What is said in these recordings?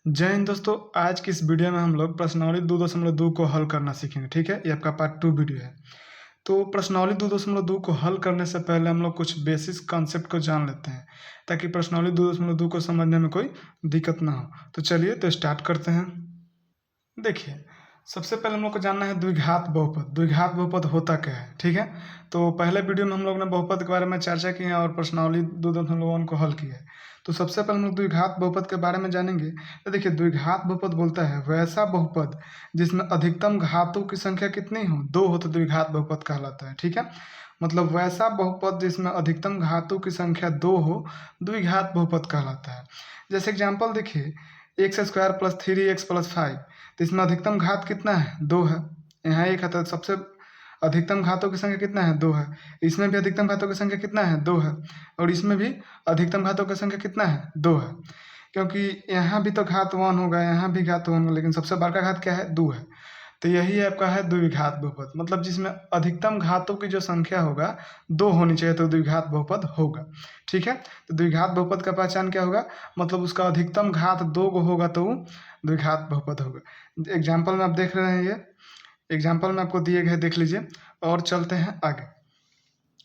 जय हिंद दोस्तों। आज की इस वीडियो में हम लोग प्रश्नावली 2.2 को हल करना सीखेंगे। ठीक है, ये आपका पार्ट 2 वीडियो है। तो प्रश्नावली 2.2 को हल करने से पहले हम लोग कुछ बेसिक कॉन्सेप्ट को जान लेते हैं ताकि प्रश्नावली 2.2 को समझने में कोई दिक्कत ना हो। तो चलिए तो स्टार्ट करते हैं। देखिए, सबसे पहले हम लोग को जानना है द्विघात बहुपद। द्विघात बहुपद होता क्या है, ठीक है। तो पहले वीडियो में हम लोग ने बहुपद के बारे में चर्चा की है और प्रश्नावली 2.1 को हल किया है। तो सबसे पहले हम लोग द्विघात बहुपद के बारे में जानेंगे। तो देखिए, द्विघात बहुपद बोलता है वैसा बहुपद जिसमें अधिकतम घातों की संख्या कितनी हो, 2 हो तो द्विघात बहुपद कहलाता है। ठीक है, मतलब वैसा बहुपद जिसमें अधिकतम घातों की संख्या 2 हो, द्विघात बहुपद कहलाता है। जैसे एग्जाम्पल देखिए, x² + 3x + 5, तो इसमें अधिकतम घात कितना है, 2 है। यहाँ एक है तो सबसे अधिकतम घातों की संख्या कितना है, 2 है। इसमें भी अधिकतम घातों की संख्या कितना है, 2 है। और इसमें भी अधिकतम घातों की संख्या कितना है, 2 है। क्योंकि यहाँ भी तो घात 1 होगा, यहाँ भी घात 1 होगा, लेकिन सबसे बड़का घात क्या है, 2 है। तो यही आपका है द्विघात बहुपद, मतलब जिसमें अधिकतम घातों की जो संख्या होगा 2 होनी चाहिए तो द्विघात बहुपद होगा। ठीक है, तो द्विघात बहुपद का पहचान क्या होगा, मतलब उसका अधिकतम घात 2 होगा तो वो द्विघात बहुपद होगा। एग्जाम्पल में आप देख रहे हैं, ये एग्जाम्पल में आपको दिए गए, देख लीजिए। और चलते हैं आगे।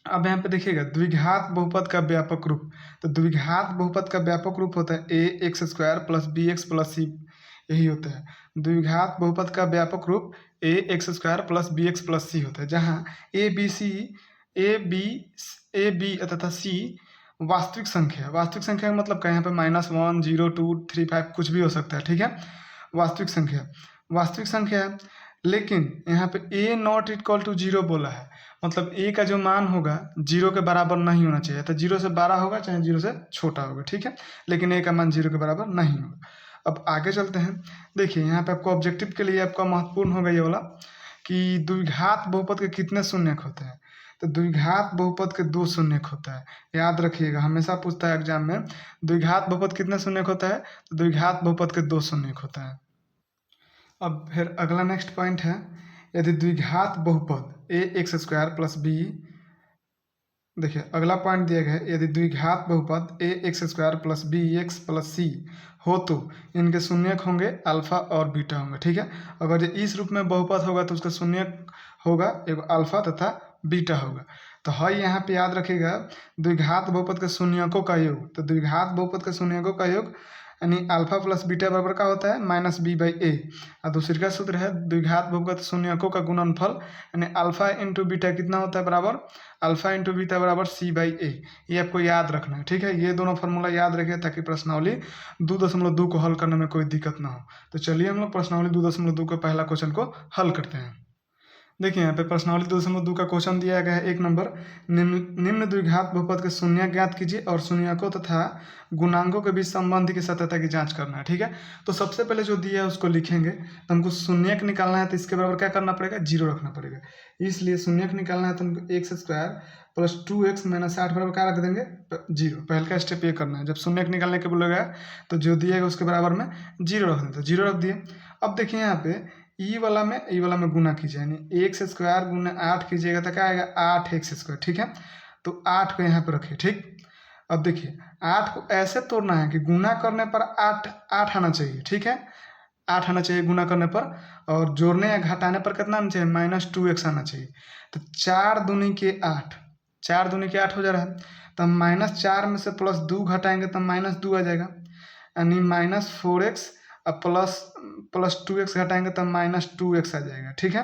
अब यहाँ पे देखिएगा द्विघात बहुपद का व्यापक रूप। तो द्विघात बहुपद का व्यापक रूप होता है ax² + bx + c, यही होता है। द्विघात बहुपद का व्यापक रूप ax² + bx + c होता है, जहाँ a b तथा c वास्तविक संख्या। वास्तविक संख्या का मतलब क्या है, यहाँ पे -1, 0, 2, 3, 5 कुछ भी हो सकता है। ठीक है, वास्तविक संख्या वास्तविक संख्या है। लेकिन यहाँ पे a ≠ 0 बोला है, मतलब a का जो मान होगा 0 के बराबर नहीं होना चाहिए। तो 0 से बड़ा होगा चाहे 0 से छोटा होगा, ठीक है, लेकिन a का मान 0 के बराबर नहीं होगा। अब आगे चलते हैं। देखिए, यहाँ पे आपको ऑब्जेक्टिव के लिए आपका महत्वपूर्ण होगा ये वाला कि द्विघात बहुपद के कितने शून्यक होते हैं। तो द्विघात बहुपद के 2 शून्यक होता है, याद रखिएगा, हमेशा पूछता है एग्जाम में द्विघात बहुपद कितने शून्यक होता है। तो द्विघात बहुपद के 2 शून्यक होता है। अब फिर अगला नेक्स्ट पॉइंट है, यदि द्विघात बहुपद ax² + b, देखिए अगला पॉइंट दिया गया है, यदि द्विघात बहुपद ax² + bx + c हो तो इनके शून्यक होंगे अल्फा और बीटा होंगे। ठीक है, अगर ये इस रूप में बहुपद होगा तो उसका शून्यक होगा एक अल्फा तथा बीटा होगा। तो है यहाँ पे याद रखिएगा द्विघात बहुपद के शून्यकों का योग। तो द्विघात बहुपद के शून्यकों का योग यानी अल्फा + बीटा बराबर का होता है -b/a। और दूसरी का सूत्र है द्विघात बहुपद शून्यकों का गुणनफल, यानी अल्फा × बीटा कितना होता है, बराबर अल्फा × बीटा बराबर c/a। ये आपको याद रखना है। ठीक है, ये दोनों फार्मूला याद रखिए ताकि प्रश्नावली 2.2 को हल करने में कोई दिक्कत ना हो। तो चलिए हम लोग प्रश्नावली 2.2 के पहला क्वेश्चन को हल करते हैं। देखिए, यहाँ पे प्रश्नावली 2.2 का क्वेश्चन दिया गया है 1 नंबर। निम्न द्विघात बहुपद के शून्यक ज्ञात कीजिए और शून्यकों तथा गुणांकों के बीच संबंध की सत्यता की जांच करना है। ठीक है, तो सबसे पहले जो दिया है उसको लिखेंगे। तो हमको शून्यक निकालना है तो इसके बराबर क्या करना पड़ेगा, 0 रखना पड़ेगा। इसलिए शून्यक निकालना है तो हमको x² + 2x - 8 बराबर क्या रख देंगे, 0। पहले का स्टेप ये करना है, जब शून्यक निकालने के बोलेगा तो जो दिया है उसके बराबर में 0 रख देते, 0 रख दिए। अब देखिए यहाँ पे ई वाला में गुना कीजिए, यानी x² × 8 कीजिएगा तो क्या आएगा, 8x²। ठीक है, तो 8 को यहाँ पे रखिए। ठीक, अब देखिए 8 को ऐसे तोड़ना है कि गुना करने पर 8 8 आना चाहिए। ठीक है, 8 आना चाहिए गुना करने पर, और जोड़ने या घटाने पर कितना आना चाहिए, -2x आना चाहिए। तो 4 दूनी के 8, 4 दूनी के 8 हो जा रहा है। तो हम -4 में से +2 घटाएंगे तो -2 आ जाएगा, यानी -4x अब +2x घटाएंगे तो -2x आ जाएगा। ठीक है,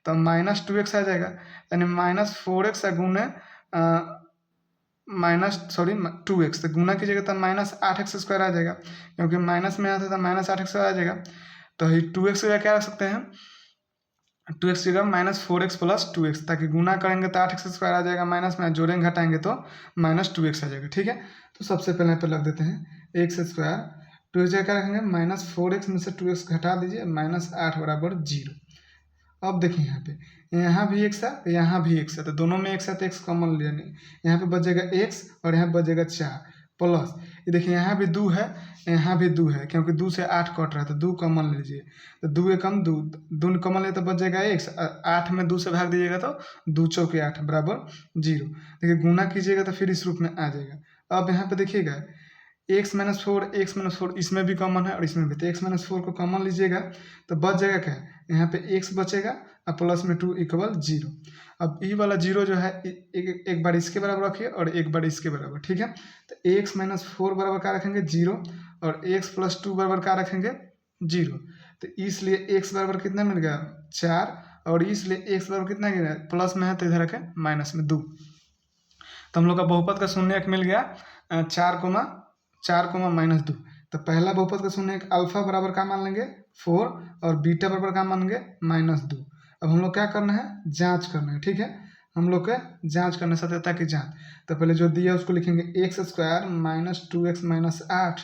तो -2x आ जाएगा, यानी -4x गुने -2x, तो गुना कीजिएगा तो -8x² आ जाएगा, क्योंकि माइनस में आता था -8x आ जाएगा। तो ये 2x का क्या रख सकते हैं, 2x की जगह -4x + 2x, ताकि गुना करेंगे तो 8x² आ जाएगा, माइनस में जोड़ेंगे घटाएंगे तो -2x आ जाएगा। ठीक है, तो सबसे पहले यहाँ पे लग देते हैं x², 2x जगह क्या रखेंगे, -4x में से 2x घटा दीजिए, -8 बराबर 0। अब देखिए यहाँ भी x है, यहाँ भी x है, तो दोनों में x है तो x कॉमन लिया नहीं, यहाँ पे बचेगा x और यहाँ बचेगा 4 प्लस, ये देखिए यहाँ भी 2 है, यहाँ भी 2 है, क्योंकि 2 से 8 कट रहा है तो 2 कॉमन लीजिए। तो 2 एकम 2, 2 कॉमन लिए तो बच जाएगा x, 8 में 2 से भाग दीजिएगा तो 2 चौके 8 बराबर 0। देखिए गुना कीजिएगा तो फिर इस रूप में आ जाएगा। अब यहाँ पे देखिएगा x-4 इसमें भी कॉमन है और इसमें भी, तो x-4 को कॉमन लीजिएगा तो बच जाएगा क्या, यहाँ पे x बचेगा और प्लस में 2 = 0। अब ये वाला 0 जो है एक बार इसके बराबर रखिए और एक बार इसके बराबर, ठीक है। तो x-4 बराबर क्या रखेंगे 0 और x + 2 बराबर क्या रखेंगे 0। तो इसलिए x बराबर कितना मिल गया 4 और इसलिए x बराबर कितना गिरा प्लस में है तो इधर रखें माइनस में 2। तो हम लोग का बहुपद का शून्य मिल गया 4, -2। तो पहला बहुपद का शून्य अल्फा बराबर का मान लेंगे 4 और बीटा बराबर का मान लेंगे -2। अब हम लोग क्या करना है जांच करना है, ठीक है। हम लोग के जांच करना है सत्यता की जांच। तो पहले जो दिया उसको लिखेंगे x² - 2x - 8।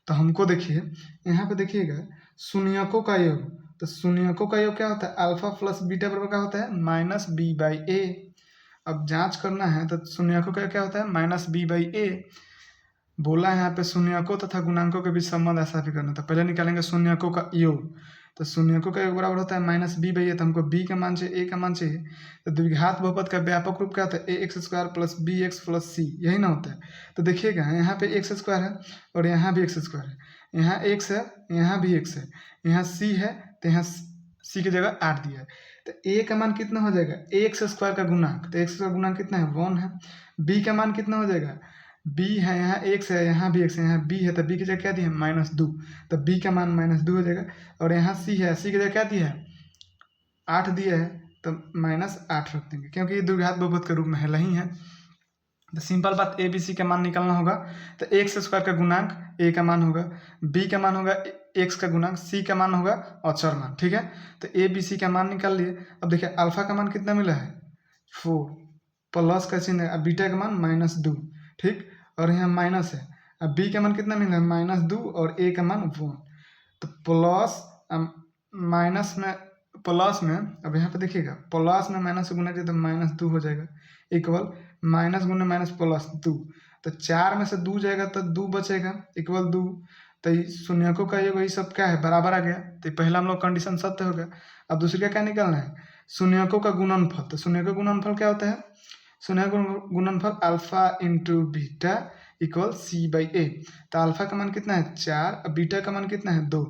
तो हमको देखिए यहाँ पे देखिएगा शून्यकों का योग, तो शून्यकों का योग क्या होता है अल्फा प्लस बीटा बराबर का होता है -b/a। अब जांच करना है तो शून्यकों का क्या होता है -b/a। बोला है यहाँ पे शून्यकों तथा गुणांकों के बीच संबंध ऐसा भी करना। तो पहले निकालेंगे शून्यकों का योग, तो शून्यकों का योग बराबर होता है -b/a। तो हमको b का मान चाहिए, a का मान चाहिए। तो द्विघात बहुपद का व्यापक रूप क्या होता है ax² + bx + c, यही ना होता है। तो देखिएगा यहाँ पे x² है और यहाँ भी x² है, यहाँ x है यहाँ भी x है, यहाँ c है तो यहाँ c की जगह 8 दिया है। तो a का मान कितना हो जाएगा x² का गुणांक, तो x² गुणांक कितना है 1 है। b का मान कितना हो जाएगा b है, यहाँ x है यहाँ भी x है, यहाँ b है तो b की जगह क्या दी है -2, तो b का मान -2 हो जाएगा। और यहाँ c है, c की जगह क्या दिया है 8 दिया है तो -8 रख देंगे क्योंकि ये द्विघात बहुपद के रूप में है नहीं है। तो सिंपल बात a b c का मान निकालना होगा। तो x² का गुणांक a का मान होगा, b का मान होगा x का गुणांक, c का मान होगा अचर मान, ठीक है। तो a b c का मान निकाल लिए। अब देखिए अल्फा का मान कितना मिला है 4 प्लस का चिन्ह है, बीटा का मान -2, ठीक। और यहाँ माइनस है। अब b का मान कितना मिला है -2 और a का मान 1। तो प्लस माइनस में प्लस में, अब यहाँ पे देखिएगा प्लस में माइनस से गुना किया तो -2 हो जाएगा इक्वल माइनस गुना माइनस प्लस 2। तो 4 में से 2 जाएगा तो 2 बचेगा इक्वल 2। तो शून्यकों का योग ये सब क्या है बराबर आ गया। तो पहला हम लोग कंडीशन सत्य हो गया। अब दूसरी का क्या निकालना है शून्यकों का गुणनफल। तो शून्यकों का गुणनफल क्या होता है शून्य गुणनफल alpha into beta equal c/a। तो अल्फा का मान कितना है 4 और बीटा का मान कितना है 2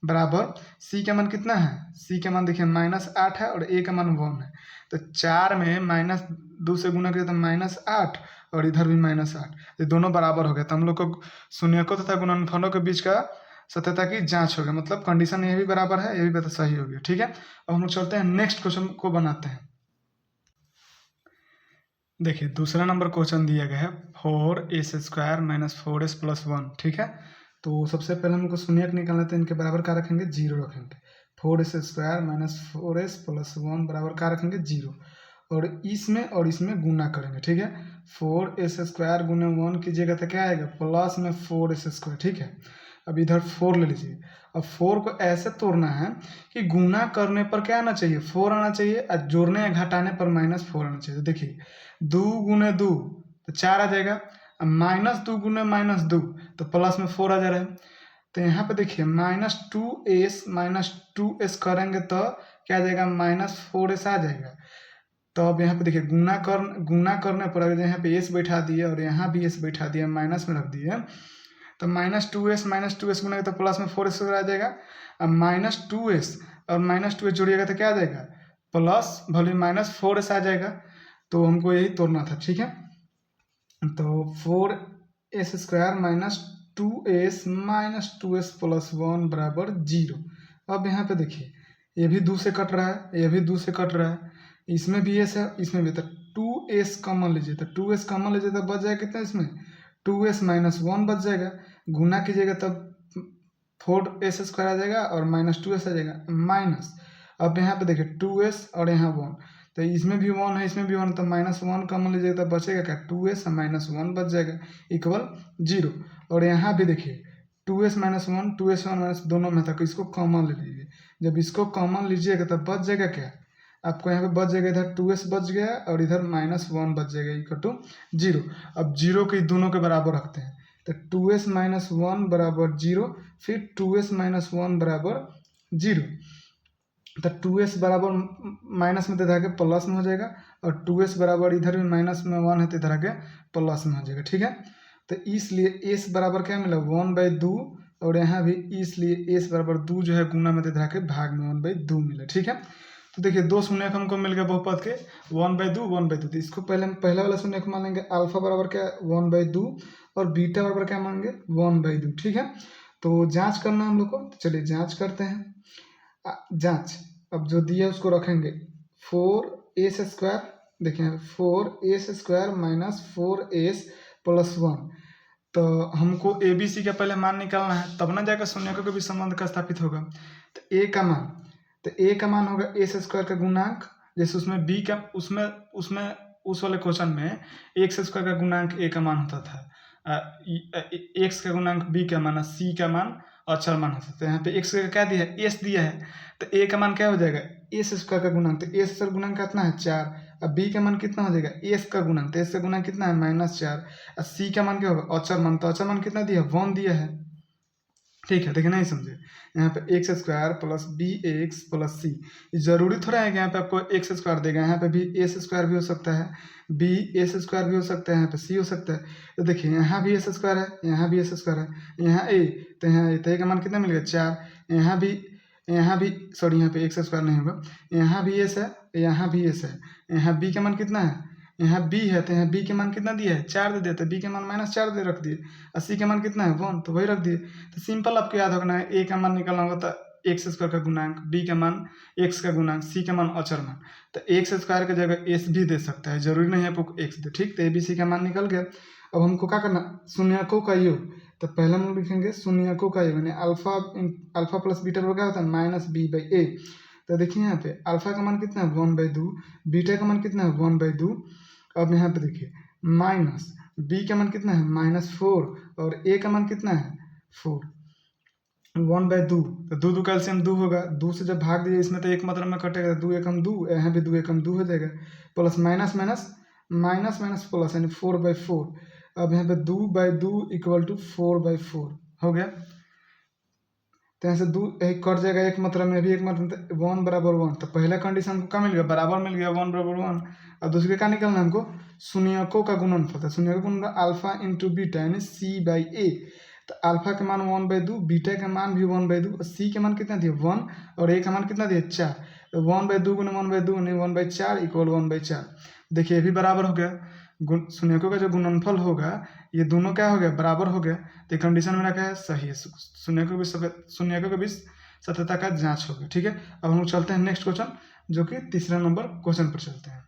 बराबर c का मान कितना है c का मान देखिए -8 है और a का मान 1 है। तो 4 में -2 से गुना किया तो -8 और इधर भी -8, ये दोनों बराबर हो गया। तो हम लोग को शून्यकों तथा गुणनफलों के बीच का सत्यता की जांच हो गया, मतलब कंडीशन ये भी बराबर है ये भी सही हो गया, ठीक है। अब हम लोग चलते हैं नेक्स्ट क्वेश्चन को बनाते हैं। देखिए दूसरा नंबर क्वेश्चन दिया गया है 4s² - 4s + 1, ठीक है। तो सबसे पहले हमको शून्यक निकालना है तो इनके बराबर क्या रखेंगे 0 रखेंगे। 4s² - 4s + 1 बराबर क्या रखेंगे 0 और इसमें गुना करेंगे, ठीक है। 4s² गुना 1 कीजिएगा तो क्या आएगा प्लस में 4s², ठीक है। अब इधर 4 ले लीजिए। अब 4 को ऐसे तोड़ना है कि गुना करने पर क्या आना चाहिए 4 आना चाहिए और जोड़ने या घटाने पर -4 आना चाहिए। तो देखिए 2 × 2 तो 4 आ जाएगा, -2 × -2 तो प्लस में 4 आ जा रहा है। तो यहाँ पे देखिए -2s - 2s करेंगे तो क्या आ जाएगा -4s आ जाएगा। तो अब यहाँ पे देखिए गुना करने पर अगर यहाँ पे s बैठा दिए और यहाँ भी s बैठा दिया माइनस में रख दिए तो -2s - 2s गुना तो प्लस में 4s आ जाएगा। अब -2s और -2s जोड़िएगा तो क्या आ जाएगा प्लस भले -4s आ जाएगा। तो हमको यही तोड़ना था, ठीक है। तो 4s² - 2s - 2s + 1 बराबर 0। अब यहाँ पे देखिए ये भी 2 से कट रहा है ये भी 2 से कट रहा है, इसमें भी s है इसमें भी। तो 2s कॉमन लीजिए तो 2s कॉमन लीजिए तो बच जाएगा कितना इसमें 2s - 1 बच जाएगा। गुना कीजिएगा तब 4s² आ जाएगा और -2s आ जाएगा माइनस। अब यहाँ पे देखिए 2s और यहाँ 1 तो इसमें भी 1 है इसमें भी 1 तो -1 कॉमन लीजिएगा तब बचेगा क्या 2s और -1 बच जाएगा इक्वल 0। और यहाँ भी देखिए 2s - 1 2s 1 दोनों में था तो इसको कॉमन ले लीजिए। जब इसको कॉमन लीजिएगा तब बच जाएगा क्या आपको यहाँ पे बच जाएगा इधर 2s बच गया और इधर -1 बच जाएगा इक्वल टू 0। अब 0 के दोनों के बराबर रखते हैं तो 2s - 1 बराबर 0 फिर 2s - 1 बराबर 0। तो 2s बराबर माइनस में तो इधर आके प्लस में हो जाएगा और 2s बराबर इधर भी माइनस में 1 है तो इधर आके प्लस में हो जाएगा, ठीक है। तो इसलिए एस बराबर क्या मिला 1/2, और यहाँ भी इसलिए एस बराबर 2 जो है गुना में दे रहा के भाग में 1/2 मिला। ठीक है, तो देखिए दो शून्य हमको मिल गया बहुपद के 1/2 तो इसको पहले हम पहला वाला शून्य को मान लेंगे अल्फा बराबर क्या 1/2 और बीटा बराबर क्या मानेंगे 1/2। ठीक है, तो जांच करना हम लोग को, तो चलिए जांच करते हैं। जांच अब जो दिया उसको रखेंगे 4s², देखिए 4s² माइनस 4s प्लस 1, तो हमको ए बी सी का पहले मान निकालना है, तब ना जाकर शून्यकों के भी संबंध का स्थापित होगा। तो ए का मान होगा s² का गुणांक, जैसे उसमें बी का उसमें उसमें उस वाले क्वेश्चन में x² का गुणांक ए का मान होता था, एक्स का गुणांक बी का मान, सी का मान अचर मान होता था। यहाँ पे एक्स का क्या दिया है एस दिया है, तो ए का मान क्या हो जाएगा s² का गुणांक, तो एस का गुणांक कितना है 4, अब बी का मान कितना हो जाएगा एस का गुणांक, तो एस का गुणांक कितना है -4, और सी का मान क्या होगा अचर मान, तो अचर मान कितना दिया 1 दिया है। ठीक है, देखिए नहीं समझे, यहाँ पे x² plus B X plus C, जरूरी थोड़ा है कि यहाँ पे आपको x² देगा, यहाँ पे भी s² भी हो सकता है, b s² भी हो सकता है, यहाँ पे c हो सकता है। तो देखिए यहाँ भी s² है, यहाँ भी s² है, यहाँ a, तो यहाँ a का मान कितना मिल गया 4, यहाँ भी सॉरी यहाँ पे x² नहीं होगा, यहाँ भी s है, यहाँ भी s है, यहाँ b का मान कितना है, यहाँ b है, तो यहाँ b के मान कितना दिया है 4 दे दिया, तो b के मान -4 दे रख दिए, और c के मान कितना है 1, तो वही रख दिए। तो सिंपल आपको याद रखना है, a का मान निकालना होगा तो x² का गुणांक, b का मान x का गुणांक, c का मान अचर मान, तो x² की जगह s भी दे सकता है, जरूरी नहीं है आपको x दे। ठीक, तो a b c का मान निकल गया। अब हमको क्या करना शून्यकों का योग, तो पहले हम लिखेंगे शून्यकों का योग, यानी अल्फा प्लस बीटा क्या होता है -b/a। तो देखिए यहाँ पे अल्फा का मान कितना है 1/2, बीटा का मान कितना है 1/2। अब यहाँ पे देखिए माइनस बी का मान कितना है -4, और ए का मान कितना है 4, 1/2, तो 2 का एलसीएम 2 होगा, 2 से जब भाग दीजिए इसमें तो एक मतलब में कटेगा, 2 एकम 2, यहाँ भी 2 एकम 2 हो जाएगा, plus minus minus minus plus यानी 4/4। अब यहाँ पे 2/2 = 4/4 हो गया, तो यहाँ से 2 एक कट जाएगा, एक मतलब में भी एक मतलब 1 बराबर 1, तो पहला कंडीशन हमको क्या मिल गया बराबर मिल गया 1 बराबर 1। और दूसरे क्या निकलना हमको शून्यकों का गुणनफल, था शून्यकों का गुणनफल अल्फा इंटू बीटा यानी c/a। तो अल्फा का मान 1/2, बीटा का मान भी 1/2, और सी के मान कितना दिया 1, और ए का मान कितना दिया 4, तो 1/2 × 1/2 यानी 1/4 = 1/4। देखिए ये भी बराबर हो गया, शून्यकों का जो गुणनफल होगा ये दोनों क्या हो गया बराबर हो गया, तो कंडीशन मेरा क्या है सही है, शून्यकों के बीच सत्यता का जांच होगा। ठीक है, अब हम चलते हैं नेक्स्ट क्वेश्चन, जो कि तीसरा नंबर क्वेश्चन पर चलते हैं।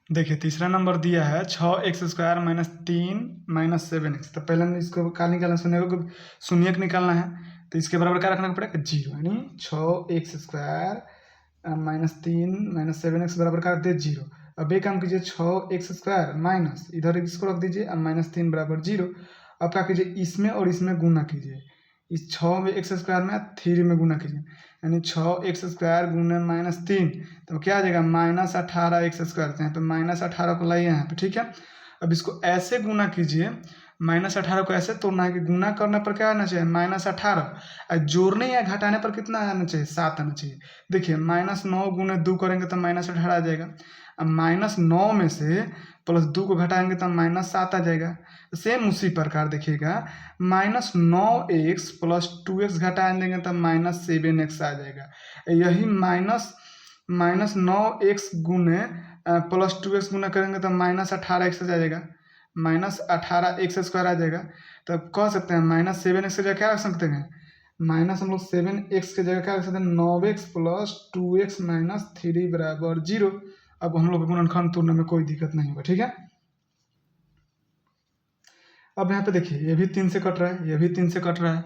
देखिए तीसरा नंबर दिया है 6x² - 3 - 7x। तो पहले हम इसको क्या निकालना है शून्यक निकालना है, तो इसके बराबर क्या रखना पड़ेगा 0, यानी 6x² - 3 - 7x बराबर क्या रख दिए 0। अब एक काम कीजिए 6x² माइनस इधर इसको रख दीजिए, अब -3 बराबर 0। अब क्या कीजिए इसमें और इसमें गुना कीजिए, इस 6x² में 3 में गुना कीजिए, यानी 6x² गुने -3, तो क्या आ जाएगा -18x²। यहाँ पे -18 को लाइए यहाँ पे। ठीक है, अब इसको ऐसे गुना कीजिए, -18 को ऐसे तोड़ना है कि गुना करने पर क्या आना चाहिए -18, और जोड़ने या घटाने पर कितना आना चाहिए 7 आना चाहिए। देखिए -9 गुने 2 करेंगे तो -18 आ जाएगा, अब -9 में से +2 को घटाएंगे तो -7 आ जाएगा। सेम उसी प्रकार देखिएगा -9x + 2x घटा देंगे तो -7x आ जाएगा। यही -9x गुने +2x गुना करेंगे तो -18x आ जाएगा, -18x² आ जाएगा। तो कह सकते हैं -7x की जगह क्या रख सकते हैं, माइनस हम लोग 7x की जगह क्या रख सकते हैं 9x + 2x - 3 = 0। अब हम लोग गुणनखंड तोड़ने में कोई दिक्कत नहीं होगा। ठीक है, अब यहाँ पे देखिए ये भी 3 से कट रहा है, ये भी 3 से कट रहा है,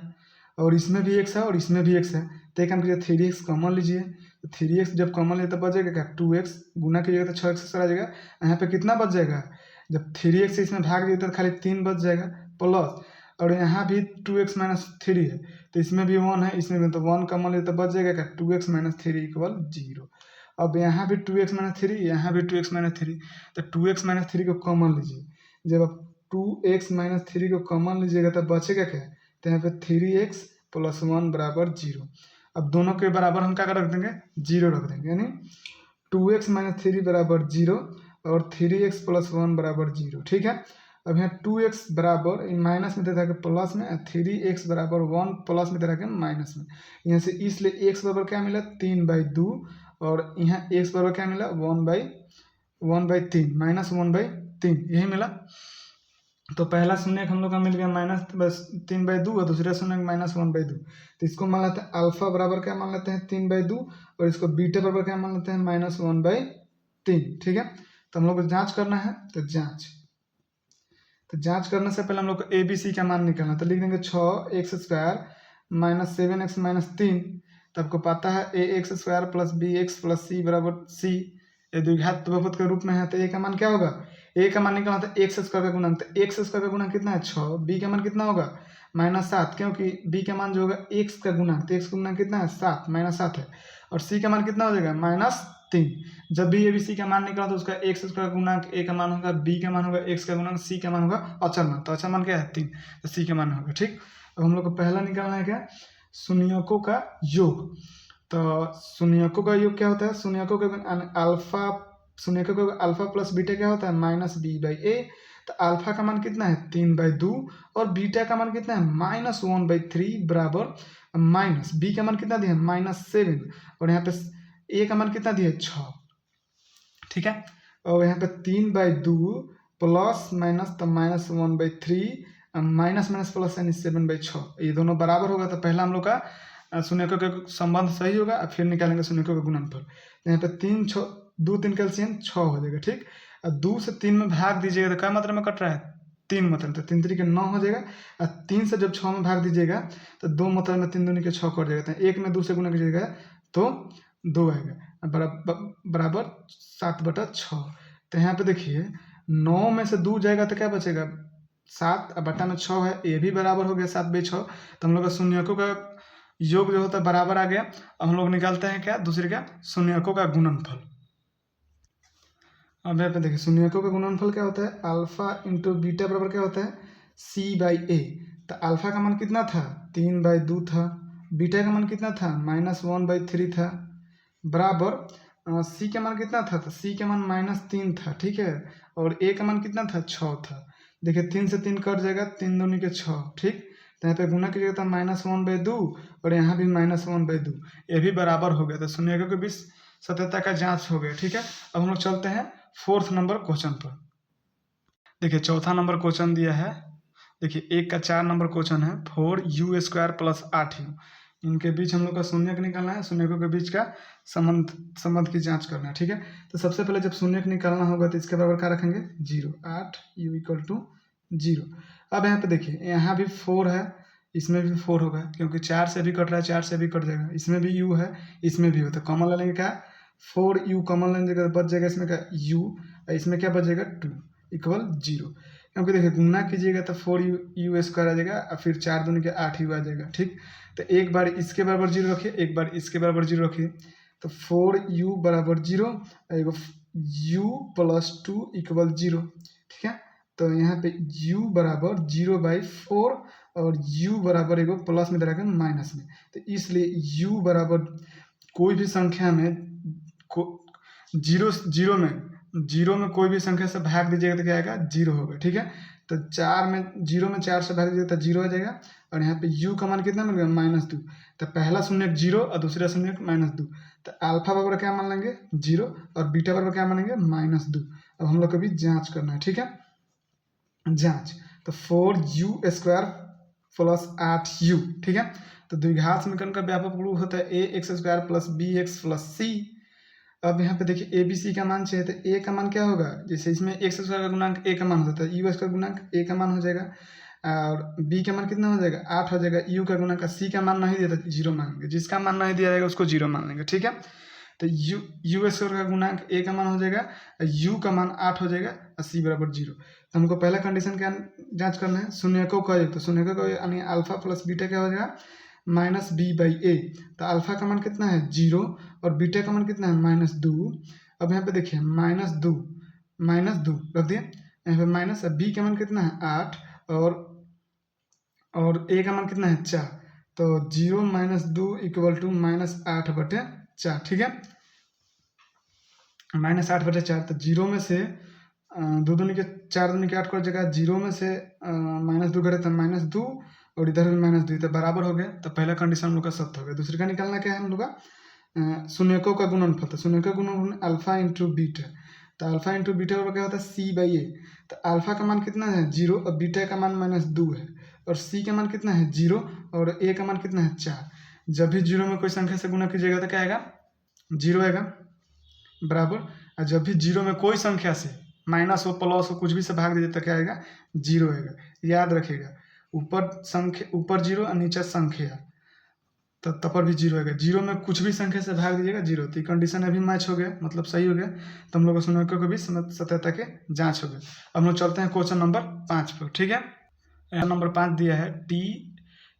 और इसमें भी x है और इसमें भी x है, तो एक काम कीजिए 3x कॉमन लीजिए, तो 3x जब कॉमन लिए तो बचेगा क्या 2x, गुना कीजिएगा तो 6x आ जाएगा, यहाँ पे कितना बच जाएगा, जब 3x से इसमें भाग दिए तो खाली 3 बच जाएगा, प्लस और यहाँ भी 2x - 3 है, तो इसमें भी 1 है, इसमें भी, तो 1 कॉमन लिए तो बच जाएगा क्या 2x - 3 = 0। अब यहाँ भी 2x - 3, यहाँ भी 2x - 3, तो 2x - 3 को कॉमन लीजिए, जब आप 2x - 3 को कॉमन लीजिएगा तब बचेगा क्या, तो यहाँ पे 3x + 1 = 0। अब दोनों के बराबर हम क्या रख देंगे 0 रख देंगे, यानी 2x - 3 = 0 और 3x + 1 = 0। ठीक है, अब यहाँ 2x बराबर माइनस में दे रहा है प्लस में, 3x बराबर 1 प्लस में दे रहा है माइनस में। यहाँ से इसलिए x बराबर क्या मिला 3/2 और यहाँ x बराबर क्या मिला 1/3 माइनस 1/3 यही मिला। तो पहला शून्य हम लोग का मिल गया माइनस बस 3/2 और दूसरा शून्य -1/2। तो इसको मान लेते हैं अल्फा बराबर क्या मान लेते हैं 3/2 और इसको बीटा बराबर क्या मान लेते हैं -1/3। ठीक है, तो हम लोग को जांच करना है। तो जांच करने से पहले हम लोग को ए बी सी का मान निकालना। तो लिख देंगे 6x² - 7x - 3। तो आपको पता है ax² + bx + c बराबर c, ये द्विघात बहुपद के रूप में है। तो a का मान क्या होगा, a का मान निकालना था x² का गुणक। तो x² का गुणक कितना है 6, b का मान कितना होगा -7, क्योंकि b का मान जो होगा x का गुणक, तो x का गुणक कितना है 7 -7 है। और c का मान कितना हो जाएगा -3। जब भी ABC का मान निकला तो उसका x² का गुणक a का मान होगा, b का मान होगा x का गुणक, c का मान होगा अचल मान। तो अचल मान क्या है 3, तो c का मान होगा। ठीक, अब हम लोग को पहला निकालना है क्या, शून्यकों का योग। तो शून्यकों का योग क्या होता है, शून्यकों का अल्फा प्लस बीटा क्या होता है -b/a। तो अल्फा का मान कितना है 3/2 और बीटा का मान कितना है -1/3 बराबर माइनस बी का मान कितना दिया है -7 और यहाँ पे ए का मान कितना दिया है 6। ठीक है, और यहाँ पे 3/2 प्लस माइनस तो -1/3 माइनस माइनस प्लस यानी 7/6, ये दोनों बराबर होगा। तो पहला हम लोग का शून्यकों का संबंध सही होगा, फिर निकालेंगे शून्यकों का गुणनफल। यहाँ पे 2 3 कैल्सियम 6 हो जाएगा। ठीक, और 2 से 3 में भाग दीजिएगा तो क्या मात्रा में कट रहा है 3 मात्रा में, तो 3 3 के 9 हो जाएगा। और 3 से जब 6 में भाग दीजिएगा तो 2 मात्रा में 3 दूनी के 6 कट जाएगा। तो 1 में 2 से गुना कीजिएगा तो 2 आएगा बराबर 7/6। तो यहाँ पे देखिए 9 में से 2 जाएगा तो क्या बचेगा 7 और बटा में 6 है, ये भी बराबर हो गया 7/6। तो हम लोग का शून्यकों का योग जो होता है बराबर आ गया। अब हम लोग निकालते हैं क्या दूसरे का शून्यकों का गुणनफल। अब यहाँ पे देखिए शून्यकों का गुणनफल क्या होता है, अल्फा इंटू बीटा बराबर क्या होता है c/a। तो अल्फा का मान कितना था 3/2 था, बीटा का मान कितना था -1/3 था, बराबर सी का मान कितना था, तो सी का मान -3 था। ठीक है, और ए का मान कितना था 6 था। देखिए 3 से 3 कट जाएगा, 3 दूनी के 6। ठीक, तो यहाँ पे गुना कीजिएगा था -1/2 और यहाँ भी -1/2, ये भी बराबर हो गया। तो शून्यकों के बीच सत्यता का जांच हो गया। ठीक है, अब हम लोग चलते हैं 4th नंबर क्वेश्चन पर। देखिए चौथा नंबर क्वेश्चन दिया है। देखिए 1 का 4 नंबर क्वेश्चन है 4u² + 8u। इनके बीच हम लोग का शून्यक निकालना है, शून्यकों के बीच का संबंध की जांच करना है। ठीक है, तो सबसे पहले जब शून्यक निकालना होगा तो इसके बराबर क्या रखेंगे 0, 8u = 0। अब यहाँ पे देखिए यहाँ भी 4 है, इसमें भी 4 होगा, क्योंकि 4 से भी कट रहा है, 4 से भी कट जाएगा। इसमें भी u है, इसमें भी हो, तो कॉमन ले लेंगे क्या 4u कॉमन लेने जगह बच जाएगा इसमें क्या u, और इसमें क्या बचेगा 2 = 0। क्योंकि देखिए गुना कीजिएगा तो 4u² आ जाएगा और फिर 4 दूनी के 8u आ जाएगा। ठीक, तो एक बार इसके बराबर 0 रखिए, एक बार इसके बराबर 0 रखिए। तो 4u बराबर 0 एगो u + 2 = 0। ठीक है, तो यहाँ पे u बराबर 0/4 और u बराबर एगो प्लस में दे रखा है माइनस में। तो इसलिए u बराबर कोई भी संख्या में जीरो में कोई भी संख्या से भाग दीजिएगा तो क्या आएगा 0 होगा। ठीक है, तो 0 में 4 से भाग दीजिएगा तो 0 आ जाएगा। और यहाँ पे u का मान कितना मिल गया -2। तो पहला शून्यक 0 और दूसरा शून्यक -2। तो अल्फा बराबर क्या मान लेंगे 0 और बीटा बराबर क्या मानेंगे -2। अब हम लोग को भी जांच करना है। ठीक है, जांच, तो 4u² + 8u। ठीक है, तो द्विघात समीकरण का व्यापक रूप होता है ax² + bx + c। अब यहाँ पे देखिए ए बी सी का मान चाहिए, तो ए का मान क्या होगा, जैसे इसमें x² का गुणांक ए का मान होता है, यू का गुणांक ए का मान हो जाएगा, और बी का मान कितना हो जाएगा 8 हो जाएगा, यू का गुणांक, सी का मान नहीं दिया था 0 मानेंगे, जिसका मान नहीं दिया जाएगा उसको 0 मान लेंगे। ठीक है, तो u² का गुणांक ए का मान हो जाएगा, यू का मान 8 हो जाएगा और सी बराबर 0। तो हमको पहला कंडीशन क्या जाँच करना है शून्यकों का योग। तो शून्यकों का यानी अल्फा प्लस बीटा क्या हो जाएगा -b/a। तो अल्फा का मान कितना है 0 और बीटा का मान कितना है -2। अब यहाँ पे देखिए -2 रख दिए, यहाँ पे माइनस, बी का मान कितना है 8 और ए का मान कितना है 4। तो 0 - 2 = -8/4। ठीक है, -8/4। तो 0 में से दो दूनी के 4 दूनी के 8 कर जगह 0 में से -2 करे तो -2 और इधर भी -2 तो बराबर हो गया। तो पहला कंडीशन हम लोग का सत्य हो गया। दूसरे का निकालना क्या है हम लोग का शून्यकों का गुणनफल। तो शून्यकों का गुणनफल अल्फा इंटू बीटा। तो अल्फा इंटू बीटा क्या होता है C/A। तो अल्फा का मान कितना है 0 और बीटा का मान -2 है और C का मान कितना है 0 और A का मान कितना है 4। जब भी 0 में कोई संख्या से गुणा कीजिएगा तो क्या आएगा 0 आएगा बराबर। और जब भी 0 में कोई संख्या से माइनस हो प्लस हो कुछ भी से भाग दीजिए तो क्या आएगा 0 आएगा। याद रखिएगा ऊपर 0 और नीचे संख्या तो तब पर भी 0 आएगा। 0 में कुछ भी संख्या से भाग दीजिएगा 0। तो कंडीशन अभी मैच हो गया मतलब सही हो गया। तो हम लोग शून्यकों के भी सत्यता के जांच हो गया। अब हम लोग चलते हैं क्वेश्चन नंबर 5 पर। ठीक है, नंबर 5 दिया है t²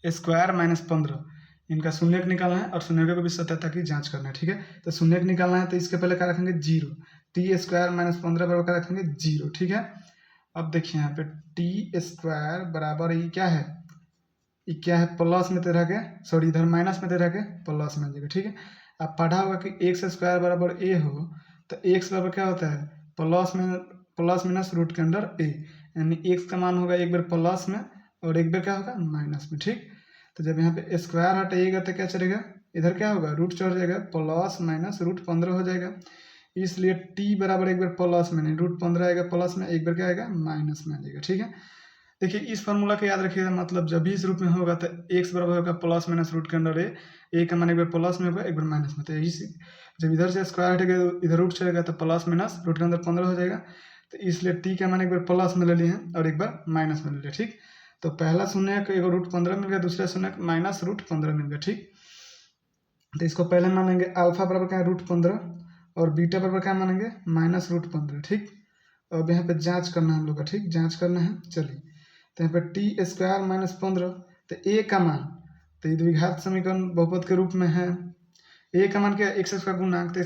- 15। इनका शून्यक निकालना है और शून्यकों को भी सत्यता की जांच करना है। ठीक है, तो शून्यक निकालना है तो इसके पहले क्या रखेंगे 0। t² - 15 बराबर क्या रखेंगे 0। ठीक है, अब देखिए यहाँ पे t² बराबर ये क्या है प्लस में दे के सॉरी इधर माइनस में दे के प्लस में जाएगा। ठीक है, अब पढ़ा होगा कि x² बराबर a हो तो x बराबर क्या होता है प्लस माइनस रूट के अंदर a, यानी x का मान होगा एक बार प्लस में और एक बार क्या होगा माइनस में। ठीक, तो जब यहाँ पे स्क्वायर हटाइएगा तो क्या चलेगा इधर क्या होगा रूट चढ़ जाएगा प्लस माइनस रूट 15 हो जाएगा। इसलिए t बराबर एक बार प्लस में नहीं रूट 15 आएगा प्लस में, एक बार क्या आएगा माइनस में आ जाएगा। ठीक है, देखिए इस फार्मूला को याद रखिएगा मतलब जब भी इस रूप में होगा तो x बराबर होगा प्लस माइनस रूट के अंदर a का मान एक बार प्लस में होगा एक बार माइनस में। तो यही जब इधर से स्क्वायर हटेगा इधर रूट चलेगा तो प्लस माइनस रूट के अंदर 15 हो जाएगा। तो इसलिए t का मान एक बार प्लस में ले लिए हैं और एक बार माइनस में ले लिया। ठीक, तो पहला शून्यक एक रूट 15 मिल गया, दूसरा शून्यक माइनस रूट 15 मिल गया। ठीक, तो इसको पहले मानेंगे अल्फा बराबर क्या है रूट 15 और बीटा बराबर क्या मानेंगे माइनस रूट 15। ठीक, अब यहाँ पे जांच करना है हम लोग का। ठीक, जांच करना है चलिए। तो यहाँ पे t² - 15 तो a का मान तो ये द्विघात समीकरण बहुपद के रूप में है। a का मान क्या है x² का गुणांक तो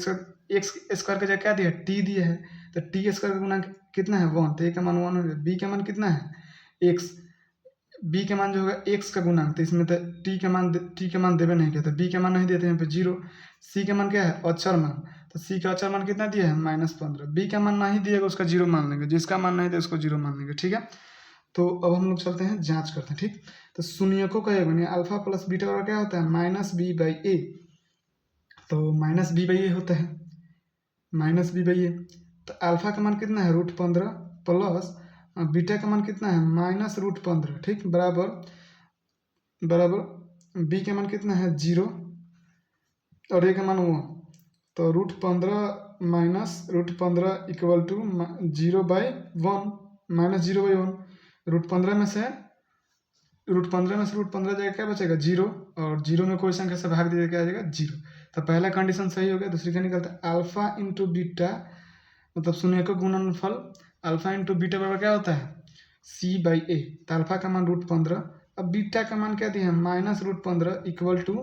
x² का जगह क्या दिया है t दिया है तो t² का गुणांक कितना है 1 तो a का मान 1 हो गया। b का मान कितना है x, b का मान जो होगा x का गुणांक तो इसमें तो t का मान देवे नहीं किया तो b का मान नहीं देते यहाँ पे 0। c का मान क्या है अक्षर मान तो c का अक्षर मान कितना दिया है -15। b का मान नहीं दिएगा उसका 0 मान लेंगे, जिसका मान नहीं दिया उसको 0 मान लेंगे। ठीक है, तो अब हम लोग चलते हैं जांच करते हैं। ठीक, तो शून्यकों का योग अल्फा प्लस बीटा बराबर क्या होता है -b/a। तो -b/a होता है -b/a। तो अल्फा का मान कितना है √15 प्लस बीटा का मान कितना है -√15। ठीक, बराबर b का मान कितना है 0 और a का मान 1। तो √15 माइनस √15 इक्वल टू 0/1 -0/1। √15 में से √15 जगह क्या बचेगा 0 और 0 में कोई संख्या से भाग दीजिए क्या आ जाएगा 0। तो पहला कंडीशन सही हो गया। दूसरी क्या निकलता है अल्फा इंटू बीटा मतलब शून्यकों का गुणनफल अल्फा इंटू बीटा बराबर क्या होता है C/A। तो अल्फा का मान √15 अब बीटा का मान क्या दिया है -√15 इक्वल टू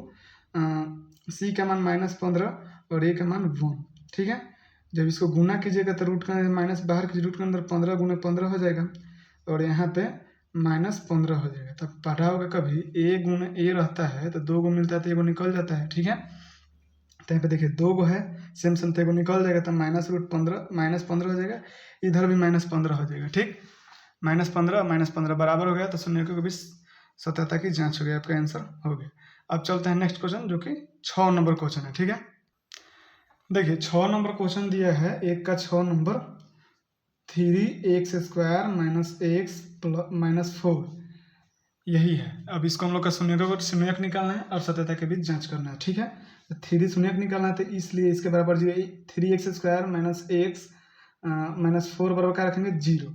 C का मान -15 और A का मान 1। ठीक है, जब इसको गुना कीजिएगा तो रूट का माइनस बाहर की रूट के अंदर 15 × 15 हो जाएगा और यहाँ पे -15 हो जाएगा। तब पढ़ा होगा कभी a × a रहता है तो 2 गो मिलता है तो 1 गो निकल जाता है। ठीक है, तो यहाँ पे देखिए 2 गो है सेम तो 1 गो निकल जाएगा तो -15 हो जाएगा, इधर भी -15 हो जाएगा। ठीक, -15 बराबर हो गया तो शून्यकों के बीच सत्यता की जांच हो गई, आपका आंसर हो गया। अब चलते हैं नेक्स्ट क्वेश्चन जो कि 6 नंबर क्वेश्चन है। ठीक है, देखिए 6 नंबर क्वेश्चन दिया है 1 का 6 नंबर 3x² - x - 4 यही है। अब इसको हम लोग का शून्यक निकालना है और सत्यता के बीच जांच करना है। ठीक है, तो 3 शून्यक निकालना है तो इसलिए इसके बराबर 3x² - x - 4 बराबर क्या रखेंगे 0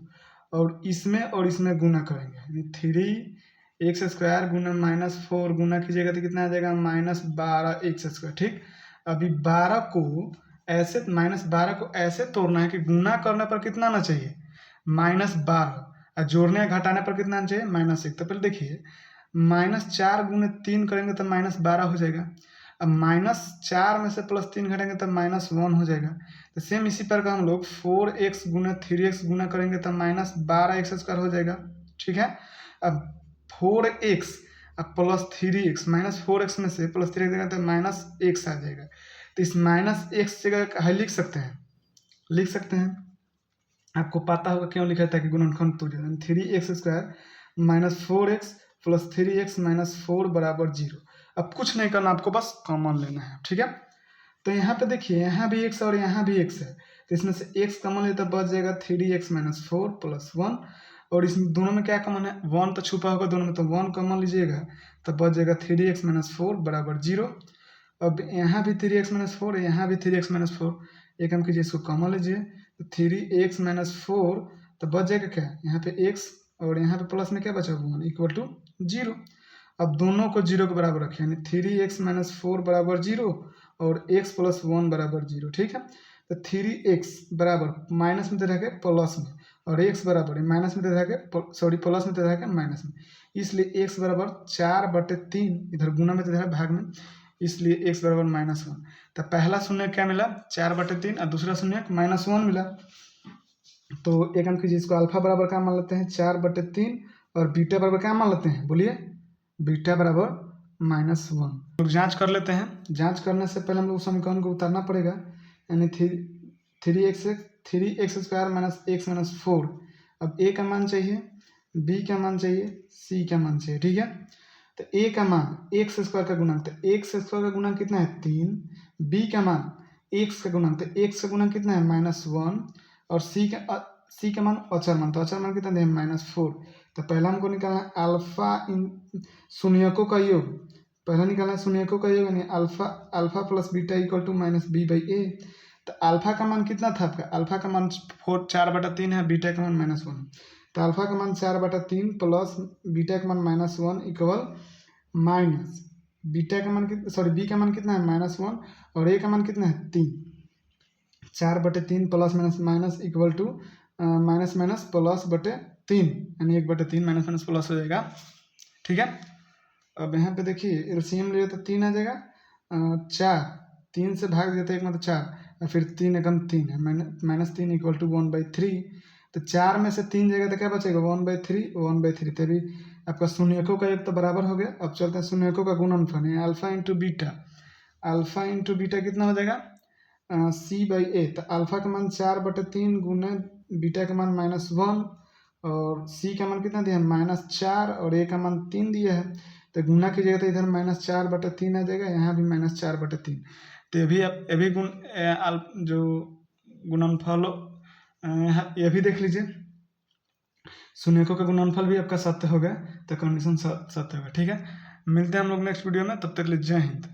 और इसमें गुना करेंगे यानी 3x² गुना -4 गुना कीजिएगा तो कितना आ जाएगा -12x²। ठीक, अभी 12 को ऐसे तोड़ना है कि गुना करने पर कितना आना चाहिए -12 और जोड़ने घटाने पर कितना आना चाहिए -1। तो पहले देखिए -4 × 3 करेंगे तो -12 हो जाएगा। अब -4 में से +3 घटाएंगे तो -1 हो जाएगा। तो सेम इसी प्रकार का हम लोग 4x × 3x गुना करेंगे तो -12x² हो जाएगा। ठीक है, अब 4x अब +3x -4x में से +3 देगा तो -x आ जाएगा। तो इस -x जगह लिख सकते हैं आपको पता होगा क्यों लिखा था कि गुणनखंड टूट जाए। 3x² minus 4x plus 3x minus 4 बराबर 0। अब कुछ नहीं करना, आपको बस कॉमन लेना है, ठीक है। तो यहाँ पे देखिए, यहाँ भी x और यहाँ भी x है, तो इसमें से x कॉमन लेते बच जाएगा 3x माइनस 4 प्लस 1। और इसमें दोनों में क्या कॉमन है, 1 तो छुपा होगा दोनों में, तो 1 कॉमन लीजिएगा तो बच जाएगा 3x माइनस 4 बराबर 0। अब यहाँ भी 3x माइनस 4, यहाँ भी 3x माइनस 4, एक काम कीजिए इसको कॉमन लीजिए, तो 3x माइनस 4 तो बच जाएगा क्या, यहाँ पे x और यहाँ पे प्लस में क्या बचा 1 इक्वल टू 0। अब दोनों को 0 के बराबर रखें, यानी 3x माइनस 4 बराबर 0 और x प्लस 1 बराबर 0, ठीक है। तो 3x बराबर माइनस में दे रखे प्लस में, और x बराबर माइनस में दे रखे सॉरी प्लस में दे रखे माइनस में, इसलिए x बराबर 4/3, इधर गुना में दे रहा है भाग में, इसलिए x बराबर -1। तो पहला शून्य क्या मिला 4/3 और दूसरा शून्य -1 मिला। तो एक हम कीजिए इसको अल्फा बराबर क्या मान लेते हैं 4/3 और बीटा बराबर क्या मान लेते हैं, बोलिए बीटा बराबर -1। तो जांच कर लेते हैं। जांच करने से पहले हम लोग समीकरण को उतारना पड़ेगा, यानी 3x² माइनस x माइनस 4। अब a का मान चाहिए, b का मान चाहिए, c का मान चाहिए, ठीक है। तो a का मान x² का गुणक, तो x² का गुणक कितना है 3। b का मान x का गुणक, तो x का गुणक कितना है -1। और c का मान अचर मान, तो अचर मान कितना है -4। तो पहला हमको निकालना है अल्फा इन शून्यकों का योग, पहला निकालना है शून्यकों का योग, यानी alpha plus beta equal to -b/a। तो अल्फा का मान कितना था आपका, अल्फा का मान 4/3 है, बीटा का मान -1। तो अल्फा का मान 4/3 प्लस बीटा का मान -1 इक्वल माइनस बीटा का मान बी का मान कितना है -1 और ए का मान कितना है 3। 4/3 plus minus minus equal to minus minus plus बटे 3, यानी 1/3 माइनस माइनस प्लस हो जाएगा, ठीक है। अब यहाँ पे देखिए एलसीएम लिए तो 3 आ जाएगा, 4 3 से भाग देते एक मतलब 4 और फिर 3 एकम 3 है, -3 इक्वल टू 1/3। तो 4 में से 3 जाएगा तो क्या बचेगा 1/3। तभी आपका शून्यकों का एक तो बराबर हो गया। अब चलते हैं शून्यकों का गुणनफल, है अल्फा इंटू बीटा कितना हो जाएगा c/a। तो अल्फा का मान 4/3 गुना बीटा का मान -1 और c का मान कितना दिया है -4 और a का मान 3 दिया है। तो गुना कीजिएगा तो इधर -4/3 आ जाएगा, यहाँ भी -4/3। तो ये भी जो गुणनफल यहाँ ये भी देख लीजिए, शून्यकों का गुणनफल भी आपका सत्य हो गया, तो कंडीशन सत्य होगा, ठीक है। मिलते हैं हम लोग नेक्स्ट वीडियो में, तब तक के लिए जय हिंद।